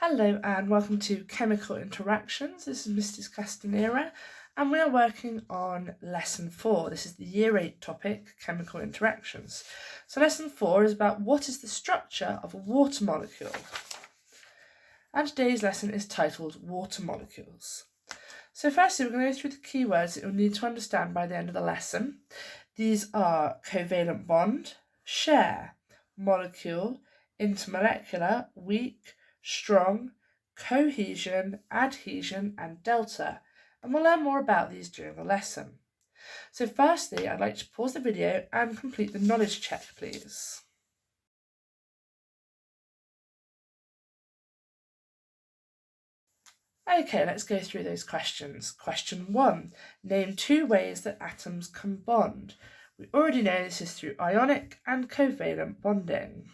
Hello and welcome to Chemical Interactions. This is Mrs. Castanera and we are working on Lesson 4. This is the Year 8 topic, Chemical Interactions. So Lesson 4 is about what is the structure of a water molecule. And today's lesson is titled Water Molecules. So firstly, we're going to go through the keywords that you'll need to understand by the end of the lesson. These are covalent bond, share, molecule, intermolecular, weak, strong, cohesion, adhesion, and delta, and we'll learn more about these during the lesson. So firstly, I'd like to pause the video and complete the knowledge check, please. Okay, let's go through those questions. Question 1, name 2 ways that atoms can bond. We already know this is through ionic and covalent bonding.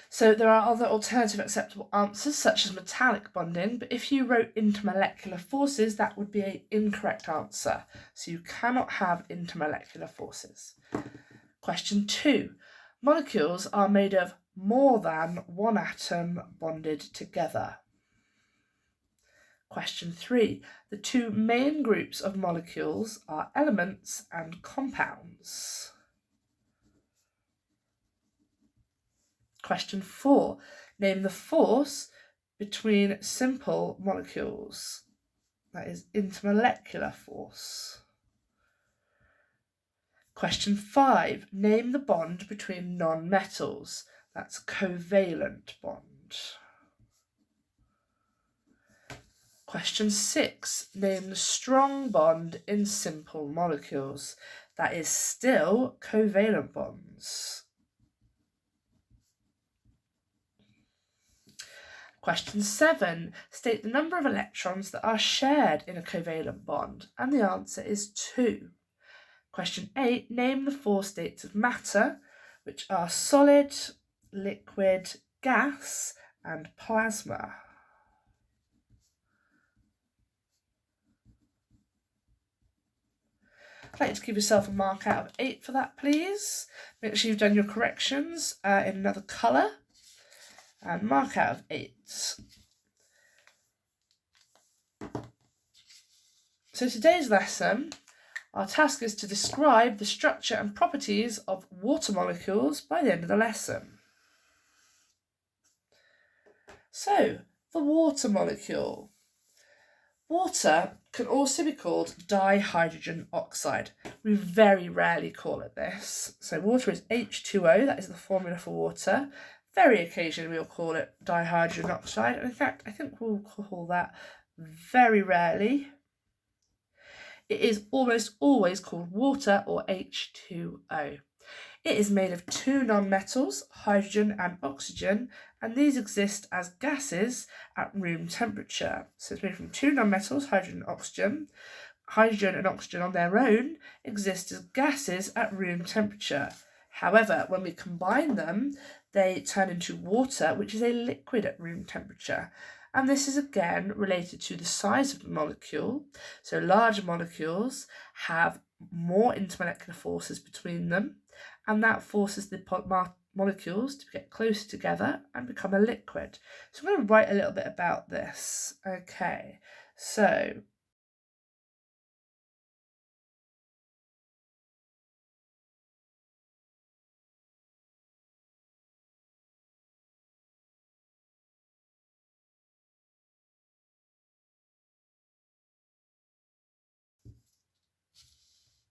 So there are other alternative acceptable answers such as metallic bonding, but if you wrote intermolecular forces, that would be an incorrect answer. So you cannot have intermolecular forces. Question 2. Molecules are made of more than one atom bonded together. Question 3. The 2 main groups of molecules are elements and compounds. Question 4. Name the force between simple molecules. That is intermolecular force. Question 5. Name the bond between non-metals. That's a covalent bond. Question 6. Name the strong bond in simple molecules. That is still covalent bonds. Question 7. State the number of electrons that are shared in a covalent bond, and the answer is 2. Question 8. Name the 4 states of matter, which are solid, liquid, gas, and plasma. I'd like to give yourself a mark out of 8 for that, please. Make sure you've done your corrections in another colour. And mark out of 8. So today's lesson, our task is to describe the structure and properties of water molecules by the end of the lesson. So, the water molecule. Water can also be called dihydrogen oxide. We very rarely call it this. So water is H2O, that is the formula for water. Very occasionally we'll call it dihydrogen oxide, and in fact I think we'll call that very rarely. It is almost always called water or H2O. It is made of 2 nonmetals, hydrogen and oxygen, and these exist as gases at room temperature. So it's made from 2 nonmetals, hydrogen and oxygen. Hydrogen and oxygen on their own exist as gases at room temperature. However, when we combine them, they turn into water, which is a liquid at room temperature. And this is again related to the size of the molecule. So larger molecules have more intermolecular forces between them, and that forces the molecules to get closer together and become a liquid. So I'm going to write a little bit about this. Okay, so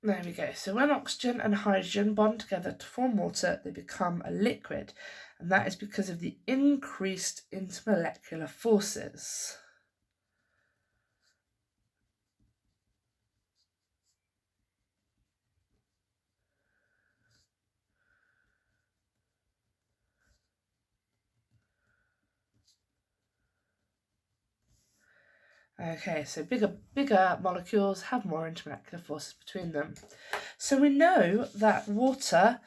there we go. So when oxygen and hydrogen bond together to form water, they become a liquid, and that is because of the increased intermolecular forces. Okay, so bigger molecules have more intermolecular forces between them. So we know that water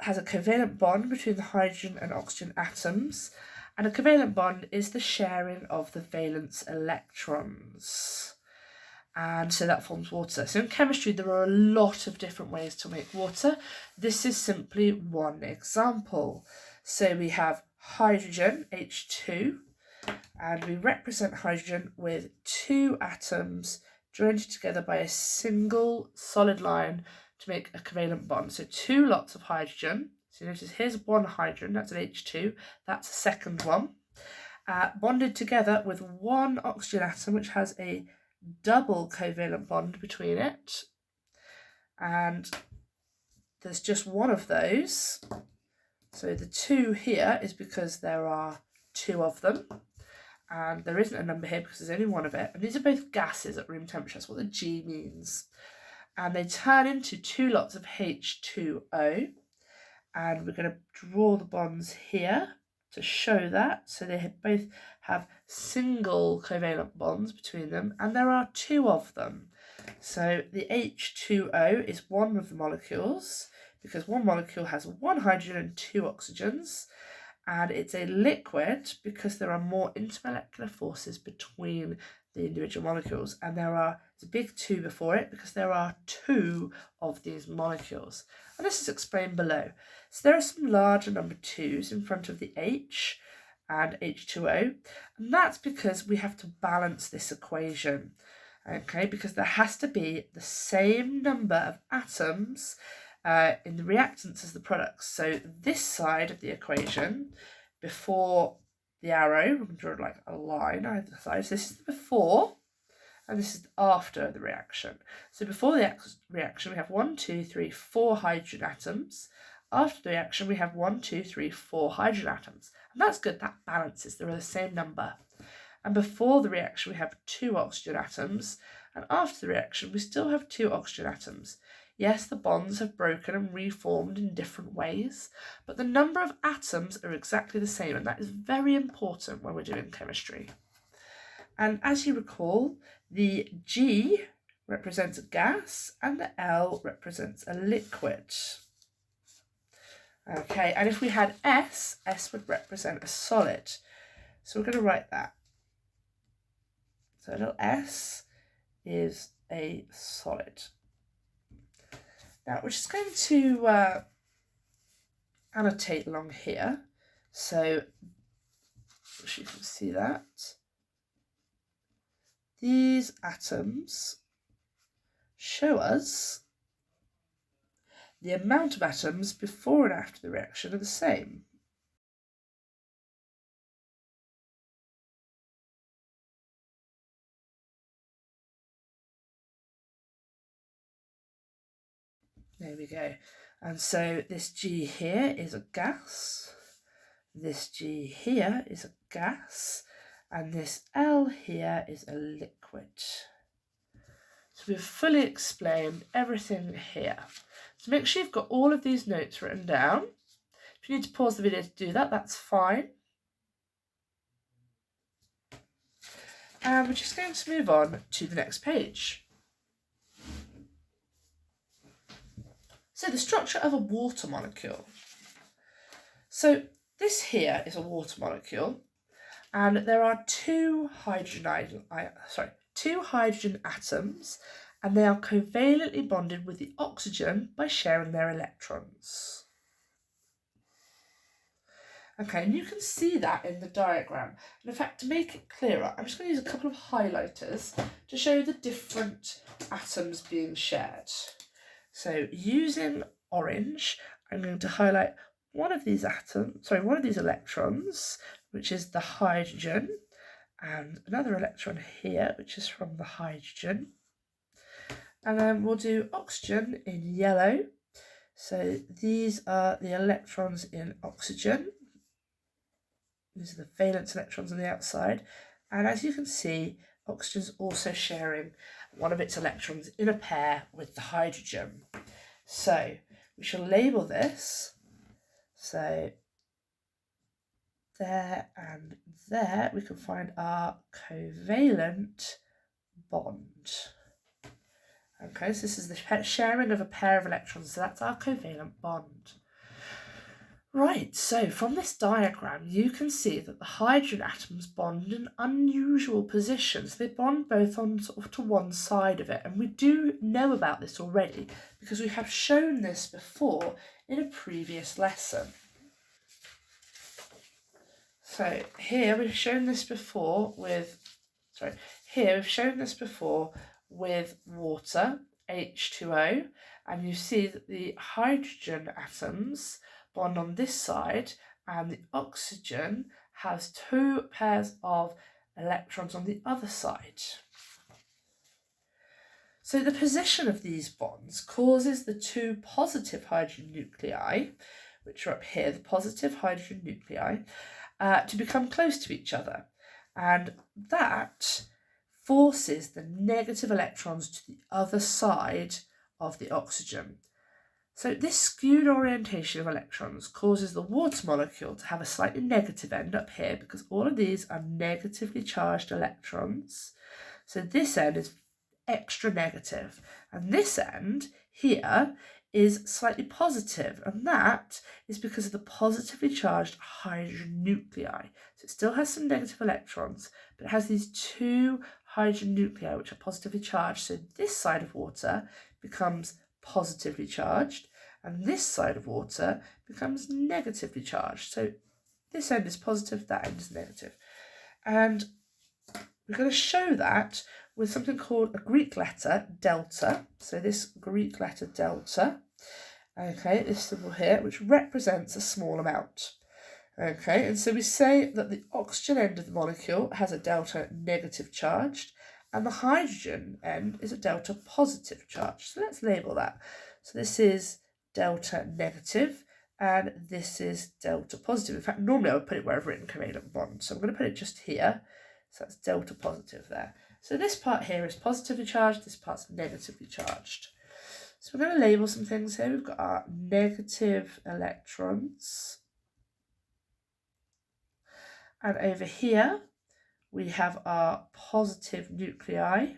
has a covalent bond between the hydrogen and oxygen atoms, and a covalent bond is the sharing of the valence electrons. and so that forms water. So in chemistry, there are a lot of different ways to make water. This is simply one example. So we have hydrogen, H2, and we represent hydrogen with two atoms joined together by a single solid line to make a covalent bond. So two lots of hydrogen. So notice here's one hydrogen, that's an H2, that's a second one, bonded together with one oxygen atom which has a double covalent bond between it, and there's just one of those. So the two here is because there are two of them, and there isn't a number here because there's only one of it, and these are both gases at room temperature. That's what the G means. And they turn into two lots of H2O, and we're going to draw the bonds here to show that. So they both have single covalent bonds between them, and there are two of them. So the H2O is one of the molecules, because one molecule has one hydrogen and two oxygens, and it's a liquid because there are more intermolecular forces between the individual molecules, and there's a big 2 before it because there are two of these molecules. And this is explained below. So there are some larger number 2's in front of the H and H2O, and that's because we have to balance this equation, okay, because there has to be the same number of atoms in the reactants as the products. So this side of the equation, before the arrow, I'm going to draw like a line either side. So this is the before, and this is after the reaction. So before the reaction, we have 1, 2, 3, 4 hydrogen atoms. After the reaction, we have 1, 2, 3, 4 hydrogen atoms. And that's good, that balances, they're the same number. And before the reaction, we have 2 oxygen atoms. And after the reaction, we still have 2 oxygen atoms. Yes, the bonds have broken and reformed in different ways, but the number of atoms are exactly the same, and that is very important when we're doing chemistry. And as you recall, the G represents a gas and the L represents a liquid. Okay, and if we had S, S would represent a solid. So we're going to write that. So little s is a solid. Now we're just going to annotate along here, so you can see that these atoms show us the amount of atoms before and after the reaction are the same. There we go. And so this G here is a gas, this G here is a gas, and this L here is a liquid. So we've fully explained everything here. So make sure you've got all of these notes written down. If you need to pause the video to do that, that's fine. And we're just going to move on to the next page. So the structure of a water molecule. So this here is a water molecule, and there are two hydrogen atoms, and they are covalently bonded with the oxygen by sharing their electrons. Okay, and you can see that in the diagram. And in fact, to make it clearer, I'm just going to use a couple of highlighters to show the different atoms being shared. So using orange, I'm going to highlight one of these electrons, which is the hydrogen, and another electron here, which is from the hydrogen. And then we'll do oxygen in yellow. So these are the electrons in oxygen. These are the valence electrons on the outside. And as you can see, oxygen is also sharing one of its electrons in a pair with the hydrogen. So we shall label this. So there and there we can find our covalent bond. Okay, so this is the sharing of a pair of electrons, so that's our covalent bond. Right, so from this diagram, you can see that the hydrogen atoms bond in unusual positions. They bond both on sort of to one side of it, and we do know about this already because we have shown this before in a previous lesson. So here we've shown this before with, water, H2O, and you see that the hydrogen atoms bond on this side and the oxygen has two pairs of electrons on the other side. So the position of these bonds causes the two positive hydrogen nuclei, which are up here, the positive hydrogen nuclei, to become close to each other. And that forces the negative electrons to the other side of the oxygen. So this skewed orientation of electrons causes the water molecule to have a slightly negative end up here because all of these are negatively charged electrons. So this end is extra negative, and this end here is slightly positive, and that is because of the positively charged hydrogen nuclei. So it still has some negative electrons, but it has these two hydrogen nuclei which are positively charged. So this side of water becomes positively charged, and this side of water becomes negatively charged. So this end is positive, that end is negative. And we're going to show that with something called a Greek letter, delta. So this Greek letter delta, okay, this symbol here, which represents a small amount. Okay, and so we say that the oxygen end of the molecule has a delta negative charged, and the hydrogen end is a delta positive charge. So let's label that. So this is delta negative, and this is delta positive. In fact, normally I would put it where I've written covalent bond. So I'm going to put it just here. So that's delta positive there. So this part here is positively charged, this part's negatively charged. So we're going to label some things here. We've got our negative electrons. And over here, we have our positive nuclei.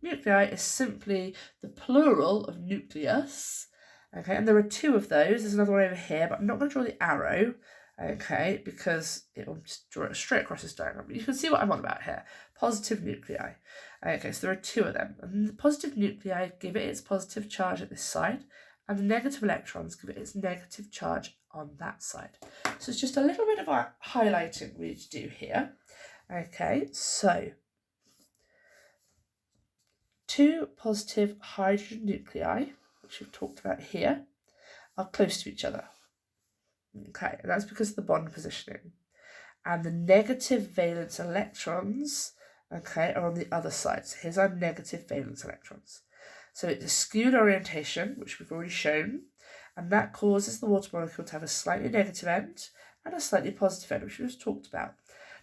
Nuclei is simply the plural of nucleus. Okay, and there are two of those. There's another one over here, but I'm not going to draw the arrow, okay, because it will just draw it straight across this diagram. But you can see what I'm on about here. Positive nuclei. Okay, so there are two of them. And the positive nuclei give it its positive charge at this side, and the negative electrons give it its negative charge on that side. So it's just a little bit of our highlighting we need to do here. Okay, so two positive hydrogen nuclei, which we've talked about here, are close to each other. Okay, and that's because of the bond positioning. And the negative valence electrons, okay, are on the other side. So here's our negative valence electrons. So it's a skewed orientation, which we've already shown, and that causes the water molecule to have a slightly negative end and a slightly positive end, which we just talked about.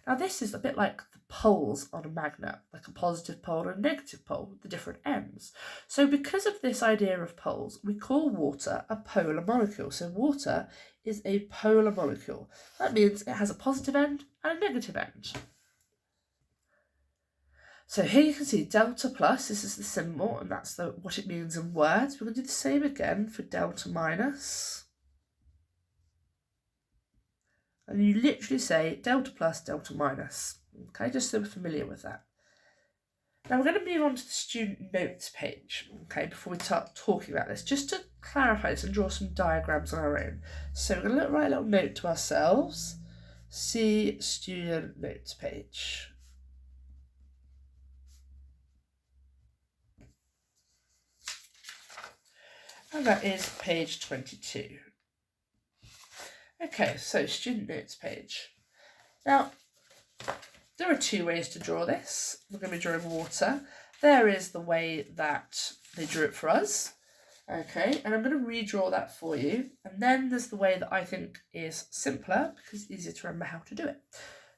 Now this is a bit like the poles on a magnet, like a positive pole and a negative pole, the different ends. So because of this idea of poles, we call water a polar molecule. So water is a polar molecule. That means it has a positive end and a negative end. So here you can see delta plus, this is the symbol, and that's what it means in words. We're going to do the same again for delta minus. And you literally say delta plus, delta minus. Okay, just so we're familiar with that. Now we're going to move on to the student notes page, okay, before we start talking about this, just to clarify this and draw some diagrams on our own. So we're going to write a little note to ourselves, see student notes page. And that is page 22. Okay, so student notes page. Now, there are two ways to draw this. We're going to be drawing water. There is the way that they drew it for us. Okay, and I'm going to redraw that for you. And then there's the way that I think is simpler because it's easier to remember how to do it.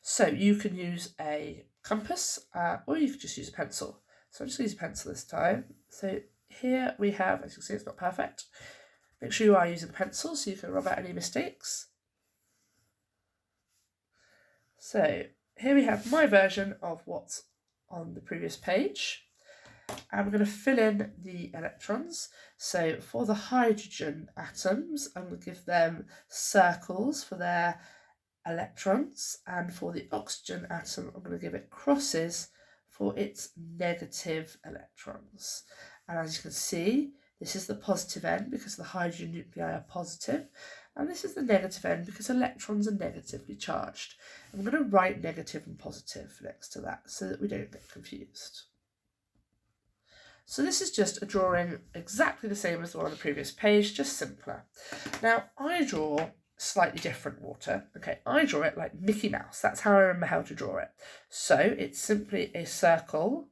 So you can use a compass or you could just use a pencil. So I'm just going to use a pencil this time. So here we have, as you can see, it's not perfect. Make sure you are using pencil so you can rub out any mistakes. So here we have my version of what's on the previous page. And we're going to fill in the electrons. So for the hydrogen atoms, I'm going to give them circles for their electrons, and for the oxygen atom, I'm going to give it crosses for its negative electrons. And as you can see, this is the positive end because the hydrogen nuclei are positive, and this is the negative end because electrons are negatively charged. I'm going to write negative and positive next to that so that we don't get confused. So this is just a drawing exactly the same as the one on the previous page, just simpler. Now I draw slightly different water. Okay, I draw it like Mickey Mouse. That's how I remember how to draw it. So it's simply a circle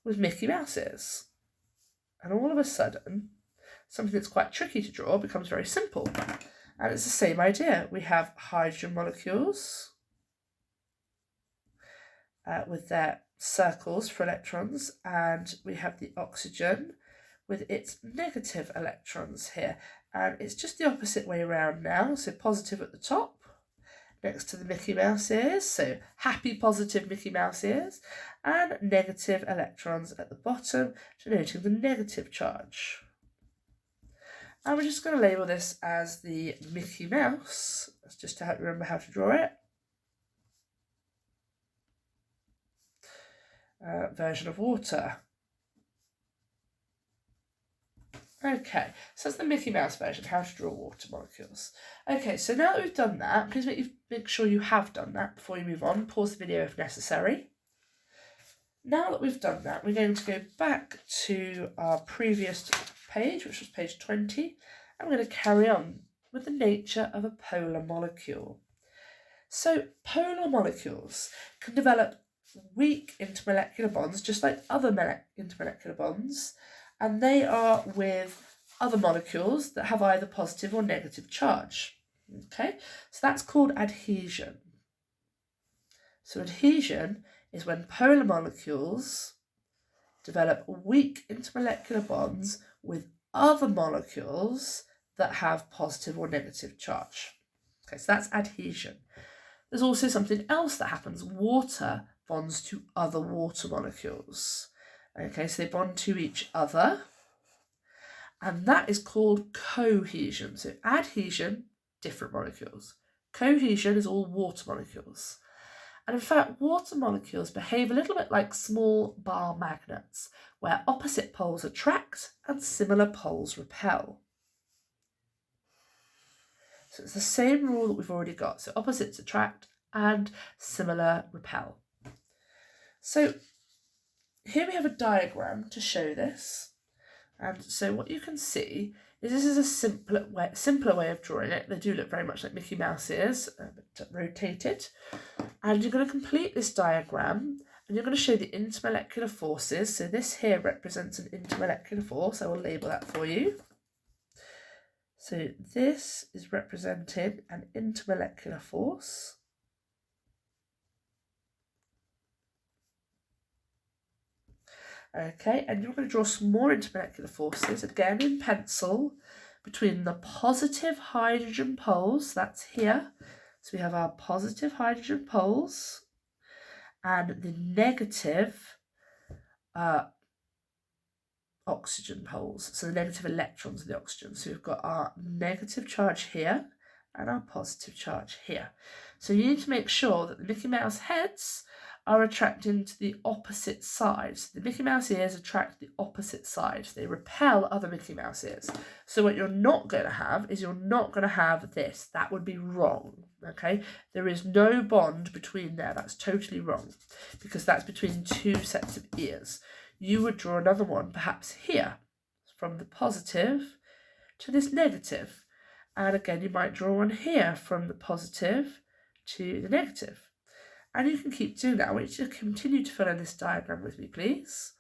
with Mickey Mouse ears. And all of a sudden, something that's quite tricky to draw becomes very simple. And it's the same idea. We have hydrogen molecules with their circles for electrons, and we have the oxygen with its negative electrons here. And it's just the opposite way around now. So positive at the top, next to the Mickey Mouse ears, so happy positive Mickey Mouse ears, and negative electrons at the bottom, denoting the negative charge. And we're just going to label this as the Mickey Mouse. That's just to help you remember how to draw it. Version of water. Okay, so that's the Mickey Mouse version, how to draw water molecules. Okay, so now that we've done that, please make sure you have done that before you move on. Pause the video if necessary. Now that we've done that, we're going to go back to our previous page, which was page 20, and we're going to carry on with the nature of a polar molecule. So polar molecules can develop weak intermolecular bonds, just like other intermolecular bonds, and they are with other molecules that have either positive or negative charge. Okay, so that's called adhesion. So adhesion is when polar molecules develop weak intermolecular bonds with other molecules that have positive or negative charge. Okay, so that's adhesion. There's also something else that happens. Water bonds to other water molecules. Okay, so they bond to each other, and that is called cohesion. So adhesion, different molecules. Cohesion is all water molecules. And in fact, water molecules behave a little bit like small bar magnets, where opposite poles attract and similar poles repel. So it's the same rule that we've already got. So opposites attract and similar repel. So here we have a diagram to show this. And so what you can see is this is a simpler way of drawing it. They do look very much like Mickey Mouse ears, but rotated. And you're going to complete this diagram, and you're going to show the intermolecular forces. So this here represents an intermolecular force. I will label that for you. So this is representing an intermolecular force. Okay, and you're going to draw some more intermolecular forces, again in pencil, between the positive hydrogen poles, that's here. So we have our positive hydrogen poles, and the negative oxygen poles, so the negative electrons of the oxygen. So we've got our negative charge here and our positive charge here. So you need to make sure that the Mickey Mouse heads are attracting to the opposite sides. The Mickey Mouse ears attract the opposite sides. They repel other Mickey Mouse ears. So what you're not going to have is you're not going to have this. That would be wrong, okay? There is no bond between there. That's totally wrong because that's between two sets of ears. You would draw another one perhaps here from the positive to this negative. And again, you might draw one here from the positive to the negative. And you can keep doing that. I want you to continue to fill in this diagram with me, please.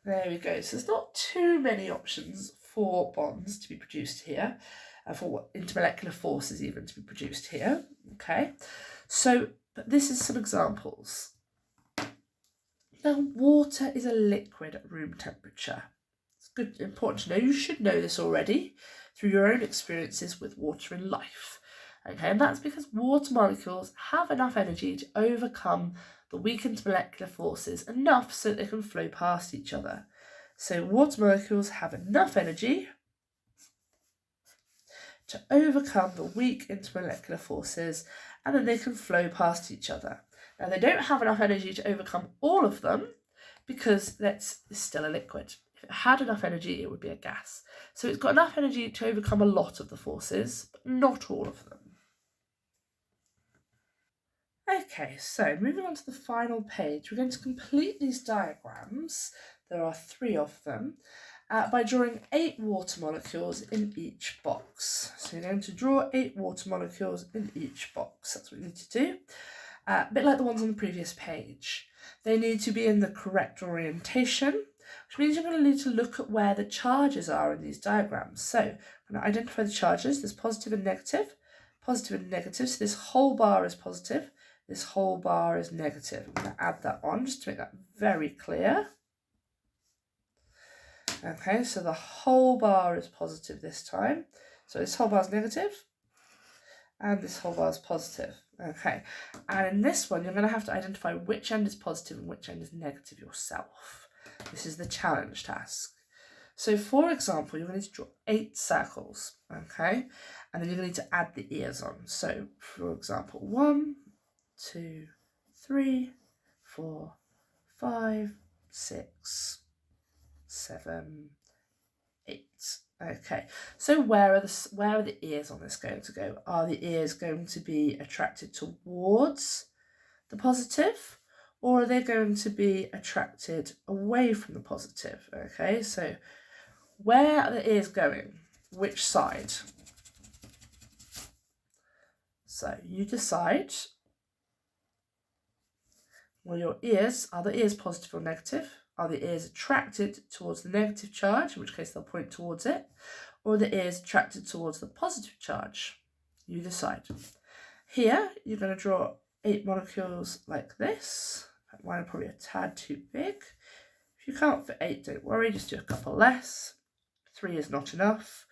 There we go. So there's not too many options for bonds to be produced here, for what intermolecular forces even to be produced here. Okay, so but this is some examples. Now, water is a liquid at room temperature. It's good, important to know. You should know this already through your own experiences with water in life. Okay, and that's because water molecules have enough energy to overcome the weakened molecular forces enough so that they can flow past each other. So water molecules have enough energy to overcome the weak intermolecular forces, and then they can flow past each other. Now, they don't have enough energy to overcome all of them because it's still a liquid. If it had enough energy, it would be a gas. So it's got enough energy to overcome a lot of the forces, but not all of them. Okay, so moving on to the final page, we're going to complete these diagrams, there are 3 of them, by drawing 8 water molecules in each box. So you're going to draw 8 water molecules in each box. That's what you need to do. A bit like the ones on the previous page. They need to be in the correct orientation, which means you're going to need to look at where the charges are in these diagrams. So I'm going to identify the charges. There's positive and negative, positive and negative. So this whole bar is positive. This whole bar is negative. I'm going to add that on just to make that very clear. Okay, so the whole bar is positive this time. So this whole bar is negative, and this whole bar is positive. Okay, and in this one, you're going to have to identify which end is positive and which end is negative yourself. This is the challenge task. So for example, you're going to need to draw 8 circles, okay? And then you're going to need to add the ears on. So for example, 1, 2, 3, 4, 5, 6, 7, 8. Okay, so where are the ears on this going to go? Are the ears going to be attracted towards the positive, or are they going to be attracted away from the positive? Okay, so where are the ears going? Which side? So you decide. Well, are the ears positive or negative? Are the ears attracted towards the negative charge, in which case they'll point towards it, or are the ears attracted towards the positive charge? You decide. Here, you're going to draw 8 molecules like this. Mine are probably a tad too big. If you can't fit 8, don't worry, just do a couple less. 3 is not enough.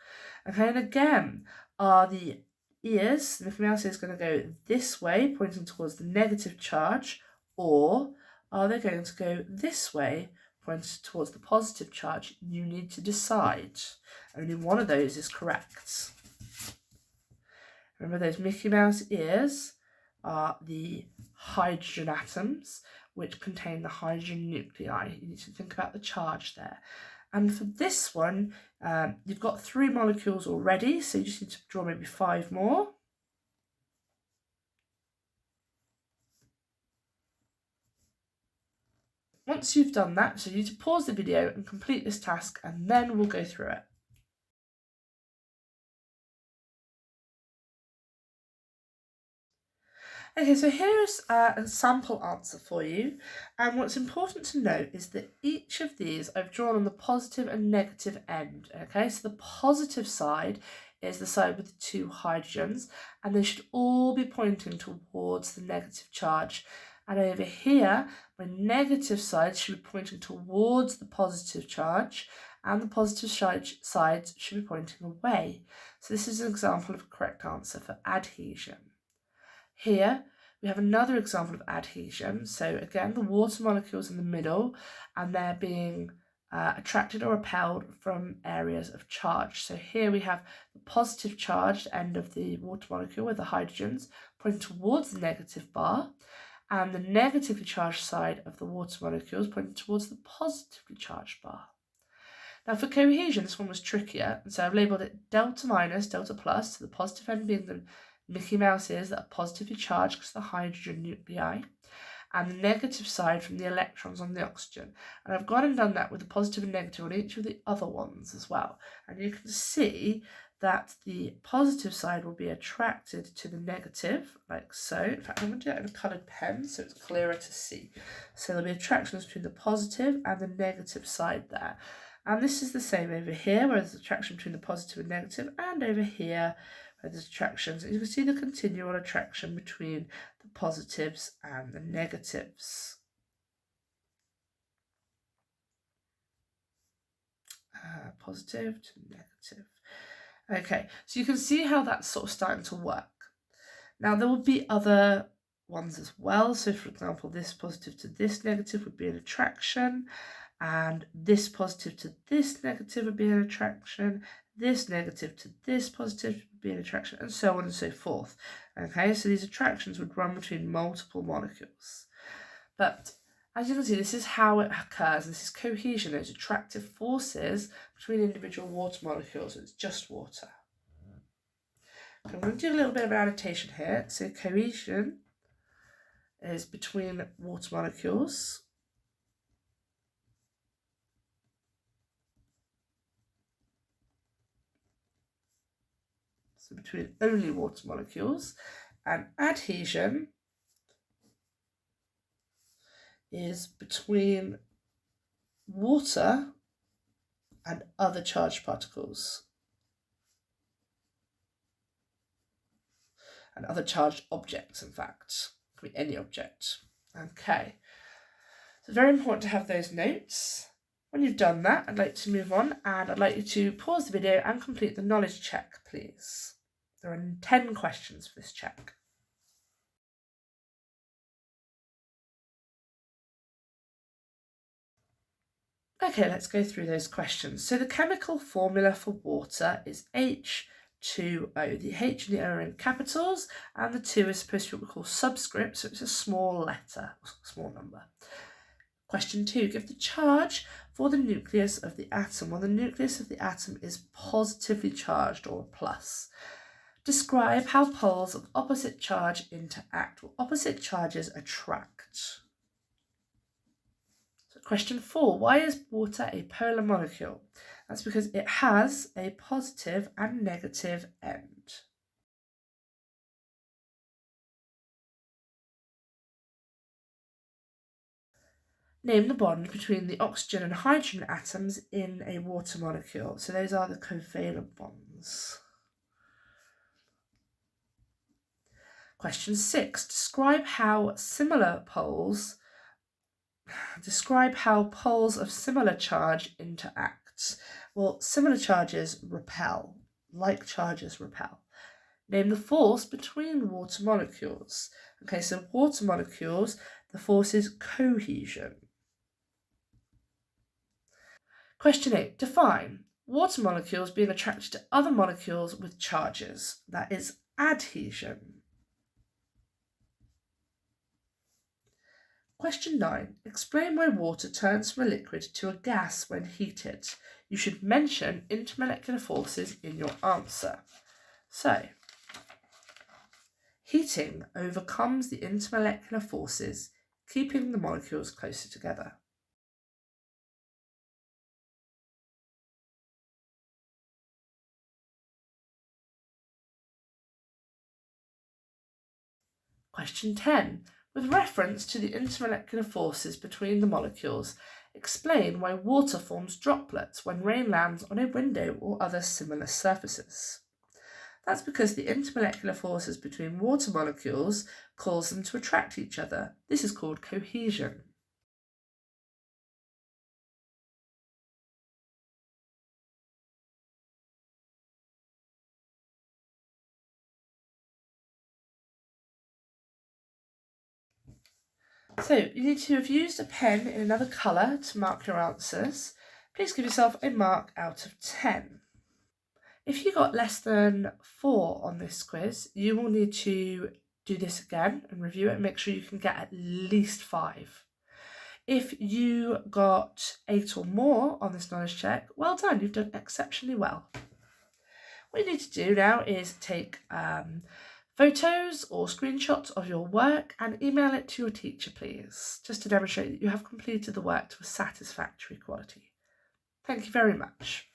Okay, and again, are the ears, the Mickey Mouse is going to go this way, pointing towards the negative charge, or are they going to go this way, pointed towards the positive charge? You need to decide. Only one of those is correct. Remember, those Mickey Mouse ears are the hydrogen atoms, which contain the hydrogen nuclei. You need to think about the charge there. And for this one, you've got 3 molecules already, so you just need to draw maybe 5 more. Once you've done that, so you need to pause the video and complete this task, and then we'll go through it. Okay, so here's a sample answer for you, and what's important to note is that each of these I've drawn on the positive and negative end, okay? So the positive side is the side with the 2 hydrogens, and they should all be pointing towards the negative charge. And over here, my negative side should be pointing towards the positive charge, and the positive sides should be pointing away. So this is an example of a correct answer for adhesion. Here, we have another example of adhesion. So again, the water molecules in the middle, and they're being attracted or repelled from areas of charge. So here we have the positive charged end of the water molecule with the hydrogens pointing towards the negative bar, and the negatively charged side of the water molecules pointing towards the positively charged bar. Now for cohesion, this one was trickier, and so I've labelled it delta minus, delta plus, so the positive end being the Mickey Mouse ears that are positively charged because of the hydrogen nuclei, and the negative side from the electrons on the oxygen. And I've gone and done that with the positive and negative on each of the other ones as well. And you can see that the positive side will be attracted to the negative, like so. In fact, I'm going to do that in a coloured pen so it's clearer to see. So there'll be attractions between the positive and the negative side there. And this is the same over here, where there's attraction between the positive and negative, and over here, where there's attractions. And you can see the continual attraction between the positives and the negatives. positive to negative. Okay, so you can see how that's sort of starting to work. Now there will be other ones as well. So for example, this positive to this negative would be an attraction, and this positive to this negative would be an attraction, this negative to this positive would be an attraction, and so on and so forth. Okay, so these attractions would run between multiple molecules. But as you can see, this is how it occurs. This is cohesion, those attractive forces between individual water molecules. It's just water. I'm going to do a little bit of annotation here. So cohesion is between water molecules. So between only water molecules. And adhesion is between water and other charged particles. And other charged objects, in fact. Could be any object. Okay. So very important to have those notes. When you've done that, I'd like to move on, and I'd like you to pause the video and complete the knowledge check, please. There are 10 questions for this check. Okay, let's go through those questions. So the chemical formula for water is H2O. The H and the O are in capitals, and the 2 is supposed to be what we call subscript, so it's a small letter, small number. Question 2, give the charge for the nucleus of the atom. Well, the nucleus of the atom is positively charged, or a plus. Describe how poles of opposite charge interact. Well, opposite charges attract. So question 4, why is water a polar molecule? That's because it has a positive and negative end. Name the bond between the oxygen and hydrogen atoms in a water molecule. So those are the covalent bonds. Question 6. Describe how poles of similar charge interact. Well, similar charges repel. Like charges repel. Name the force between water molecules. Okay, so water molecules, the force is cohesion. Question 8. Define water molecules being attracted to other molecules with charges. That is adhesion. Question 9. Explain why water turns from a liquid to a gas when heated. You should mention intermolecular forces in your answer. So, heating overcomes the intermolecular forces, keeping the molecules closer together. Question 10. With reference to the intermolecular forces between the molecules, explain why water forms droplets when rain lands on a window or other similar surfaces. That's because the intermolecular forces between water molecules cause them to attract each other. This is called cohesion. So you need to have used a pen in another colour to mark your answers. Please give yourself a mark out of 10. If you got less than 4 on this quiz, you will need to do this again and review it and make sure you can get at least 5. If you got 8 or more on this knowledge check, well done, you've done exceptionally well. What you need to do now is take photos or screenshots of your work and email it to your teacher, please, just to demonstrate that you have completed the work to a satisfactory quality. Thank you very much.